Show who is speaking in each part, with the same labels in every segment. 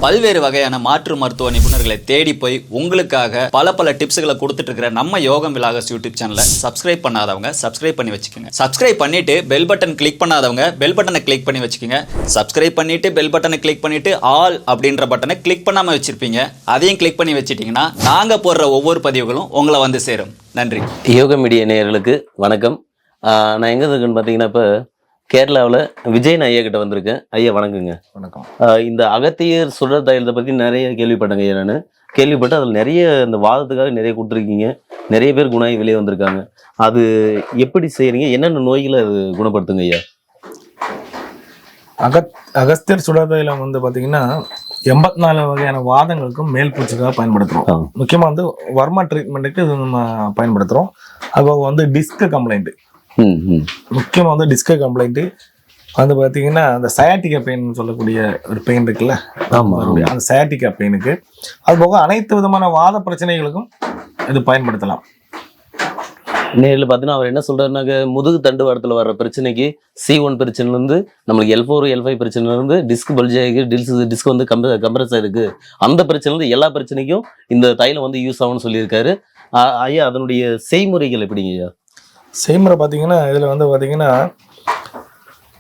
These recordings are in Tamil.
Speaker 1: பல்வேறு வகையான மாற்று மருத்துவ நிபுணர்களை தேடி போய் உங்களுக்காக பல டிப்ஸ்களை கொடுத்துட்டு இருக்கிற நம்ம யோகம் விலாகஸ் யூடியூப் சேனலை சப்ஸ்கிரைப் பண்ணாதவங்க சப்ஸ்கிரைப் பண்ணி வச்சுக்கோங்க. சப்ஸ்கிரைப் பண்ணிட்டு பெல் பட்டன் கிளிக் பண்ணாதவங்க பெல் பட்டனை கிளிக் பண்ணி வச்சுக்கோங்க. சப்ஸ்கிரைப் பண்ணிட்டு பெல் பட்டனை கிளிக் பண்ணிட்டு ஆல் அப்படின்ற பட்டனை கிளிக் பண்ணாம வச்சிருப்பீங்க. அதையும் கிளிக் பண்ணி வச்சிட்டீங்கன்னா நாங்க போடுற ஒவ்வொரு பதிவுகளும் உங்களை வந்து சேரும். நன்றி.
Speaker 2: யோக மீடியா நேயர்களுக்கு வணக்கம். நான் எங்கே இருக்குன்னு பார்த்தீங்கன்னா இப்போ கேரளாவில் விஜயன் ஐயா கிட்ட வந்திருக்கேன். ஐயா வணக்கங்க.
Speaker 3: வணக்கம்.
Speaker 2: இந்த அகத்தியர் சுடர் தைலத்தை பற்றி நிறைய கேள்விப்பட்டேங்க ஐயா. நான் கேள்விப்பட்டு அதில் நிறைய இந்த வாதத்துக்காக நிறைய கொடுத்துருக்கீங்க. நிறைய பேர் குணாகி வெளியே வந்திருக்காங்க. அது எப்படி செய்கிறீங்க, என்னென்ன நோய்களை அது குணப்படுத்துங்க ஐயா?
Speaker 3: அகஸ்தியர் சுடர் தைலம் வந்து பார்த்தீங்கன்னா 84 வகையான வாதங்களுக்கும் மேல் பூச்சிக்காக பயன்படுத்துகிறோம். முக்கியமாக வந்து வர்மா ட்ரீட்மெண்ட்டுக்கு இது நம்ம பயன்படுத்துகிறோம். அப்போ வந்து டிஸ்க் கம்ப்ளைண்ட், முக்கியமாக வந்து டிஸ்க் கம்ப்ளைண்ட்டு வந்து பார்த்தீங்கன்னா அந்த சயாட்டிக்கா பெயின் சொல்லக்கூடிய ஒரு பெயின் இருக்குல்ல, அந்த சயாட்டிக்கா பெயினுக்கு, அது போக அனைத்து விதமான வாத பிரச்சனைகளுக்கும் இது பயன்படுத்தலாம்.
Speaker 2: நேரில் பார்த்தீங்கன்னா அவர் என்ன சொல்றாருனாக்க முதுகு தண்டுவாரத்தில் வர்ற பிரச்சனைக்கு C1 பிரச்சனைலேருந்து நம்மளுக்கு L4 L5 பிரச்சனைலேருந்து டிஸ்க் பல்ஜ் ஆகி டிஸ்க் வந்து கம்ப்ரஸ் ஆயிருக்கு, அந்த பிரச்சனைலேருந்து எல்லா பிரச்சனைக்கும் இந்த தைலம் வந்து யூஸ் ஆகும்னு சொல்லியிருக்காரு. ஐயா அதனுடைய செய்முறைகள் எப்படிங்க ஐயா?
Speaker 3: செய்முறை பார்த்தீங்கன்னா இதில் வந்து பார்த்தீங்கன்னா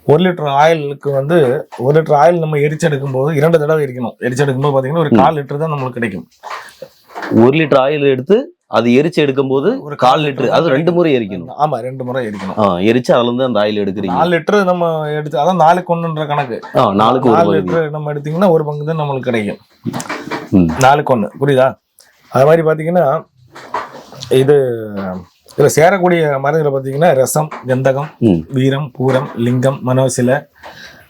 Speaker 3: 1 லிட்டர் ஆயிலுக்கு வந்து 1 லிட்டர் ஆயில் நம்ம எரிச்செடுக்கும் போது 2 தடவை எரிக்கணும். எரிச்செடுக்கும் போது பார்த்தீங்கன்னா ஒரு 1/4 லிட்டர் தான் நம்மளுக்கு கிடைக்கும்.
Speaker 2: 1 லிட்டர் ஆயில் எடுத்து அது எரிச்சு எடுக்கும் போது ஒரு 1/4 லிட்டர், அது 2 முறை எரிக்கணும்.
Speaker 3: ஆமா, 2 முறை எரிக்கணும்.
Speaker 2: எரிச்சு அதுல இருந்து அந்த ஆயில் எடுக்கிறீங்க.
Speaker 3: 4 லிட்டர் நம்ம எடுத்து, அதான் 4க்கு 1ன்ற கணக்கு. 4 லிட்டர் நம்ம எடுத்தீங்கன்னா ஒரு பங்கு தான் நம்மளுக்கு கிடைக்கும். 4க்கு 1, புரியுதா? அது மாதிரி பார்த்தீங்கன்னா இதில் சேரக்கூடிய மருந்துகளை பார்த்தீங்கன்னா ரசம், கந்தகம், வீரம், பூரம், லிங்கம், மனோசில,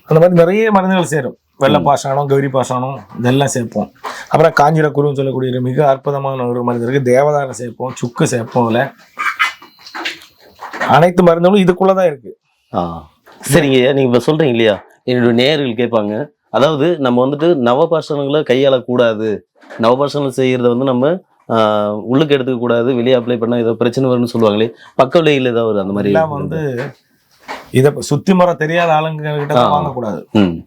Speaker 3: அந்த மாதிரி நிறைய மருந்துகள் சேரும். வெள்ளை பாஷானம், கௌரி பாஷானம், இதெல்லாம் சேர்ப்போம். அப்புறம் காஞ்சிர குருன்னு சொல்லக்கூடிய மிக அற்புதமான ஒரு மருந்து இருக்குது. தேவதாரம் சேர்ப்போம், சுக்கு சேர்ப்போம். அதில் அனைத்து மருந்துகளும் இதுக்குள்ளதான் இருக்கு.
Speaker 2: சரிங்க. நீங்க இப்ப சொல்றீங்க இல்லையா, என்னுடைய நேயர்கள் கேட்பாங்க, அதாவது நம்ம வந்துட்டு நவபாஷணங்களை கையாளக்கூடாது, நவபாஷணம் செய்யறத வந்து நம்ம உள்ளுக்கு எடுத்துக்க கூடாது, வெளியே அப்ளை பண்ணா ஏதோ பிரச்சனை வரும்னு சொல்லுவாங்களே, பக்க விளைவில் ஏதாவது அந்த மாதிரி
Speaker 3: வந்து இதை சுத்தி முறை தெரியாத ஆளுங்க கிட்ட வாங்கக்கூடாது,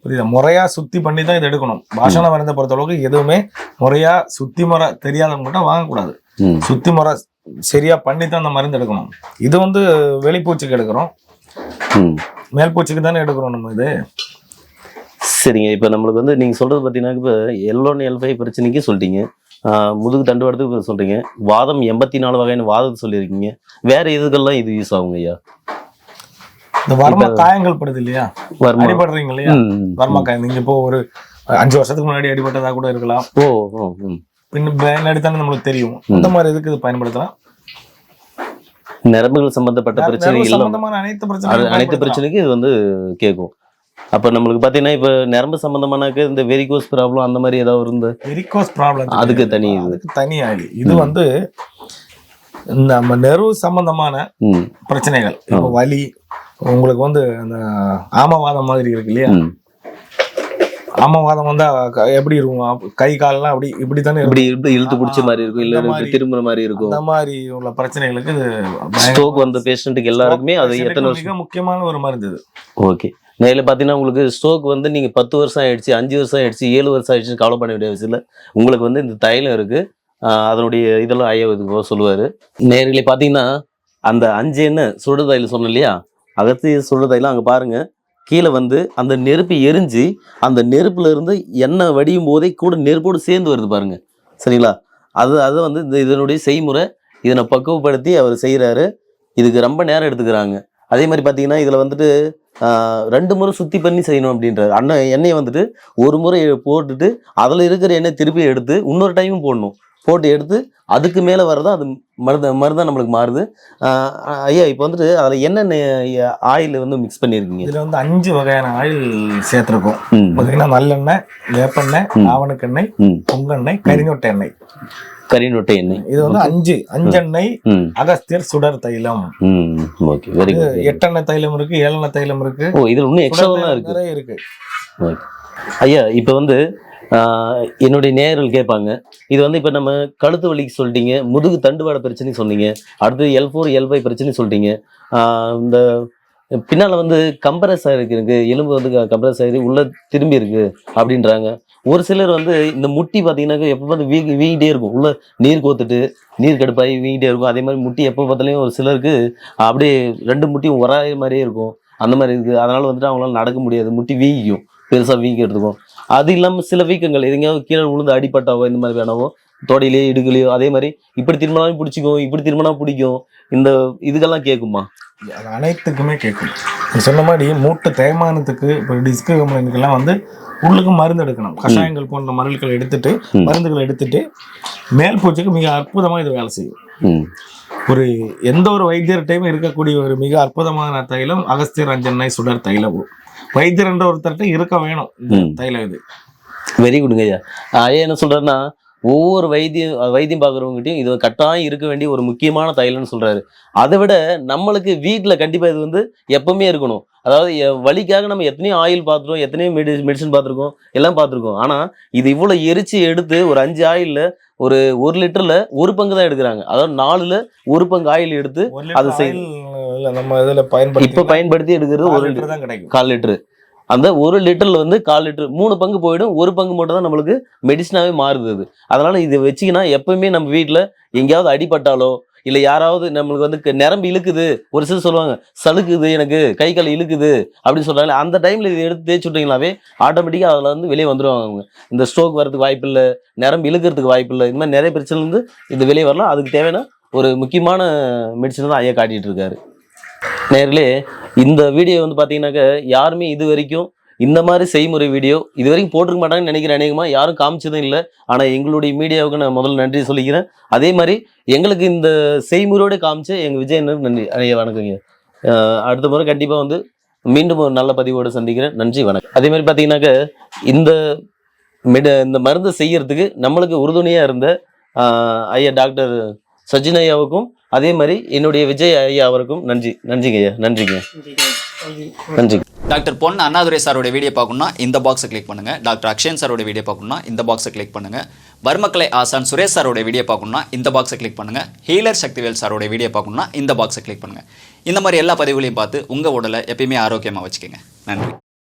Speaker 3: புரியுதா? முறையா சுத்தி பண்ணி தான் இதை எடுக்கணும். பாஷண மருந்தை பொறுத்த அளவுக்கு எதுவுமே முறையா சுத்தி முறை தெரியாதவங்க கிட்ட வாங்கக்கூடாது. சுத்தி முறை சரியா பண்ணி தான் அந்த மருந்து எடுக்கணும். இது வந்து வெளிப்பூச்சிக்கு எடுக்கிறோம், மேல் பூச்சிக்கு தானே எடுக்கிறோம் நம்ம இது.
Speaker 2: சரிங்க. இப்ப நம்மளுக்கு வந்து நீங்க சொல்றது பாத்தீங்கன்னா இப்ப L1 L5 பிரச்சனைக்கு சொல்லிட்டீங்க, முதுகு தண்டுவாரத்துக்கு சொல்றீங்க, வாதம் 84 வகையான வாதத்தை சொல்லியிருக்கீங்க. வேற எதுக்கெல்லாம் இது யூஸ் ஆகுங்க ஐயா?
Speaker 3: இந்த வர்ம காயங்கள் படுது இல்லையா, அடிபடுறீங்க இல்லையா, வர்ம காயம். நீங்க இப்போ ஒரு 5 வருஷத்துக்கு முன்னாடி அடிபட்டதா கூட இருக்கலாம். பின்னாடி தானே நம்மளுக்கு தெரியும். இந்த மாதிரி இதுக்கு இது பயன்படுத்தலாம்.
Speaker 2: நரம்புகள் சம்பந்தப்பட்ட பிரச்சனைகள், அனைத்து பிரச்சனைக்கும் இது வந்து கேட்கும். அப்ப நம்மளுக்கு பாத்தீங்கன்னா இப்ப நரம்பு சம்பந்தமானாக்க இந்த வெரிகோஸ் ப்ராப்ளம் அந்த மாதிரி ஏதாவது இருந்த
Speaker 3: வெரிகோஸ் ப்ராப்ளம்
Speaker 2: அதுக்கு
Speaker 3: தனி ஆகி, இது வந்து நம்ம நெர்வு சம்பந்தமான பிரச்சனைகள். இப்போ வலி, உங்களுக்கு வந்து அந்த ஆமவாதம் மாதிரி இருக்கு இல்லையா, ஆமவாதம் வந்தா எப்படி இருக்கும், கை கால்லாம் அப்படி இப்படி தானே
Speaker 2: இப்படி இழுத்து பிடிச்ச மாதிரி இருக்கும், இல்ல திரும்புற மாதிரி இருக்கும்.
Speaker 3: அந்த மாதிரி உள்ள பிரச்சனைகளுக்கு
Speaker 2: ஸ்ட்ரோக் வந்த பேஷண்ட்டுக்கு எல்லாருக்குமே அது எத்தனை
Speaker 3: மிக முக்கியமான ஒரு மருந்து இது.
Speaker 2: ஓகே. நேரில் பார்த்தீங்கன்னா உங்களுக்கு ஸ்ட்ரோக் வந்து நீங்கள் 10 வருஷம் ஆயிடுச்சு, 5 வருஷம் ஆயிடுச்சு, 7 வருஷம் ஆயிடுச்சு கவலை பண்ண வேண்டிய அவசியம் இல்லை. உங்களுக்கு வந்து இந்த தைலம் இருக்குது, அதனுடைய இதெல்லாம் ஐயா இதுக்கு சொல்லுவார். நேரில் பார்த்தீங்கன்னா அந்த 5 எண்ணெய் சுடர் தைலம் சொன்னோம் இல்லையா, அகத்திய சுடர் தைலம் அங்கே பாருங்கள், கீழே வந்து அந்த நெருப்பு எரிஞ்சு அந்த நெருப்புல இருந்து எண்ணெய் வடியும் போதே கூட நெருப்போடு சேர்ந்து வருது பாருங்க. சரிங்களா? அது வந்து இதனுடைய செய்முறை, இதனை பக்குவப்படுத்தி அவர் செய்கிறாரு. இதுக்கு ரொம்ப நேரம் எடுத்துக்கிறாங்க. அதே மாதிரி பார்த்தீங்கன்னா இதில் வந்துட்டு 2 முறை சுத்தி பண்ணி செய்யணும் அப்படின்றாரு. எண்ணெயை வந்துட்டு ஒரு முறை போட்டுட்டு அதில் இருக்கிற எண்ணெய் திருப்பி எடுத்து இன்னொரு டைமும் போடணும், போட்டு எடுத்து அதுக்கு மேலே வரதான் அது மருந்தான் நம்மளுக்கு மாறுது. ஐயா இப்போ வந்துட்டு அதில் என்னென்ன ஆயில் வந்து மிக்ஸ் பண்ணியிருக்கீங்க?
Speaker 3: இதில் வந்து 5 வகையான ஆயில் சேர்த்துருக்கோம். பார்த்தீங்கன்னா நல்லெண்ணெய், வேப்பெண்ணெய், ஆவணக்கெண்ணெய், பொங்கெண்ணெய், கரிநொட்டை எண்ணெய்.
Speaker 2: கரிநொட்டை எண்ணெய்.
Speaker 3: இது வந்து 5 எண்ணெய் அகஸ்தியர் சுடர் தைலம்.
Speaker 2: Okay, very good.
Speaker 3: 8 எண்ணெய் தைலம் இருக்கு, 7 எண்ணெய் தைலம் இருக்கு.
Speaker 2: ஓ, இதுல இன்னும் எக்ஸ்ட்ராலாம் இருக்கு.
Speaker 3: நிறைய இருக்கு.
Speaker 2: ஐயா இப்போ வந்து என்னுடைய நேயர்கள் கேட்பாங்க, இது வந்து இப்போ நம்ம கழுத்து வலிக்கு சொல்லிட்டீங்க, முதுகு தண்டுவாட பிரச்சனை சொன்னீங்க, அடுத்து L4 L5 பிரச்சனை சொல்லிட்டீங்க, இந்த பின்னால் வந்து கம்ப்ரஸ் ஆகிருக்கு, எலும்பு வந்து கம்ப்ரஸ் ஆகி உள்ள திரும்பி இருக்கு அப்படின்றாங்க. ஒரு சிலர் வந்து இந்த முட்டி பார்த்தீங்கன்னாக்கா எப்போ பார்த்து வீங்கிட்டே இருக்கும், உள்ள நீர் கோத்துட்டு நீர் கடுப்பாகி வீங்கிட்டே இருக்கும். அதே மாதிரி முட்டி எப்போ பார்த்தாலையும் ஒரு சிலருக்கு அப்படியே 2 முட்டியும் ஒரே மாதிரியே இருக்கும். அந்த மாதிரி இருக்குது. அதனால வந்துட்டு அவங்களால நடக்க முடியாது, முட்டி வீங்கிக்கும், பெருசாக வீங்கிக்கிறதுக்கும். அது இல்லாமல் சில வீக்கங்கள் எங்கேயாவது கீழே விழுந்து அடிப்பட்டாவோ இந்த மாதிரி வேணாவோ தோடையிலேயோ இடுகலையோ அதே மாதிரி இப்படி திரும்பினாலும் பிடிச்சிக்கும், இப்படி திரும்பினா பிடிக்கும். இந்த இதுக்கெல்லாம் கேட்குமா?
Speaker 3: அது அனைத்துக்குமே கேட்கும். நீ சொன்ன மாதிரி மூட்டு தேய்மானத்துக்கு இப்போ டிஸ்க் கம்ப்ளைண்ட்டுக்கெல்லாம் வந்து உள்ளுக்கு மருந்து எடுக்கணும். கஷாயங்கள் போன்ற மருந்துகளை எடுத்துட்டு மருந்துகளை எடுத்துட்டு மேல் பூச்சிக்கு மிக அற்புதமாக இது வேலை செய்யும். ஒரு எந்த ஒரு வைத்தியர்கிட்டையும் இருக்கக்கூடிய ஒரு மிக அற்புதமான தைலம் அகஸ்தியர் அஞ்செண்ணெய் சுடர் தைலம். வைத்தியர் என்ற ஒருத்தர்கிட்ட இருக்க வேணும் இந்த தைலம். இது
Speaker 2: வெரி குட்ங்க ஐயா. ஐயா என்ன சொல்றாருன்னா, ஒவ்வொரு வைத்தியம் பார்க்குறவங்ககிட்டையும் இது கட்டாயம் இருக்க வேண்டிய ஒரு முக்கியமான தைலம்னு சொல்றாரு. அதை விட நம்மளுக்கு வீட்டில் கண்டிப்பாக இது வந்து எப்பவுமே இருக்கணும். அதாவது வலிக்காக நம்ம எத்தனையோ ஆயில் பார்த்துருக்கோம், எத்தனையோ மெடிசன் பார்த்துருக்கோம், எல்லாம் பார்த்துருக்கோம். ஆனால் இது இவ்வளோ எரிச்சு எடுத்து ஒரு 5 ஆயிலில் ஒரு 1 லிட்டரில் 1 பங்கு தான் எடுக்கிறாங்க. அதாவது 4ல் 1 பங்கு ஆயில் எடுத்து அதை
Speaker 3: நம்ம இதில்
Speaker 2: பயன்படுத்தி எடுக்கிறது 1 லிட்டர் தான் கிடைக்கும். 1/4 லிட்டரு. அந்த 1 லிட்டரில் வந்து 1/4 லிட்டர் 3 பங்கு போயிடும், 1 பங்கு மட்டும் தான் நம்மளுக்கு மெடிசனாகவே மாறுது. அது அதனால இதை வச்சுக்கினா எப்பவுமே நம்ம வீட்டில் எங்கேயாவது அடிபட்டாலோ இல்லை யாராவது நம்மளுக்கு வந்து நரம்பு இழுக்குது, ஒரு சிலர் சொல்லுவாங்க சலுக்குது, எனக்கு கை கால் இழுக்குது அப்படின்னு சொல்றாங்க. அந்த டைம்ல இதை எடுத்து தேய்ச்சி விட்டீங்களாவே ஆட்டோமேட்டிக்காக அதில் வந்து வெளியே வந்துடுவாங்க. அவங்க இந்த ஸ்ட்ரோக் வரதுக்கு வாய்ப்பு இல்லை, நரம்பு இழுக்கிறதுக்கு வாய்ப்பு இல்லை, இந்த மாதிரி நிறைய பிரச்சனை வந்து இது வெளியே வரலாம். அதுக்கு தேவையான ஒரு முக்கியமான மெடிசன் தான் ஐயா காட்டிட்டு இருக்காரு. நேர்களே, இந்த வீடியோ வந்து பார்த்தீங்கன்னாக்க யாருமே இது வரைக்கும் இந்த மாதிரி செய்முறை வீடியோ இது வரைக்கும் போட்டிருக்க மாட்டாங்கன்னு நினைக்கிறேன். அநேகமாக யாரும் காமிச்சதும் இல்லை. ஆனால் எங்களுடைய மீடியாவுக்கு நான் முதல்ல நன்றி சொல்லிக்கிறேன். அதே மாதிரி எங்களுக்கு இந்த செய்முறையோடு காமிச்சு எங்கள் விஜயனுக்கு நன்றி. ஐயா வணக்கங்க. அடுத்த முறை கண்டிப்பாக வந்து மீண்டும் ஒரு நல்ல பதிவோடு சந்திக்கிறேன். நன்றி, வணக்கம். அதே மாதிரி பார்த்தீங்கன்னாக்க இந்த மருந்து செய்யறதுக்கு நம்மளுக்கு உறுதுணையாக இருந்த ஐயா டாக்டர் சச்சின் ஐயாவுக்கும் அதே மாதிரி என்னுடைய விஜய் ஐயா அவருக்கும் நன்றிங்க ஐயா. நன்றி.
Speaker 1: டாக்டர் பொன் அண்ணாதுரை சாரோட வீடியோ பார்க்கணும்னா இந்த பாக்ஸை கிளிக் பண்ணுங்க. டாக்டர் அக்ஷயன் சாரோட வீடியோ பார்க்கணும்னா இந்த பாக்ஸை கிளிக் பண்ணுங்க. வர்மக்கலை ஆசான் சுரேஷ் சாரோட வீடியோ பார்க்கணும்னா இந்த பாக்ஸை கிளிக் பண்ணுங்க. ஹீலர் சக்திவேல் சாரோட வீடியோ பார்க்கணும்னா இந்த பாக்ஸை கிளிக் பண்ணுங்க. இந்த மாதிரி எல்லா பதிவுகளையும் பார்த்து உங்க உடலை எப்பயுமே ஆரோக்கியமாக வச்சுக்கோங்க. நன்றி.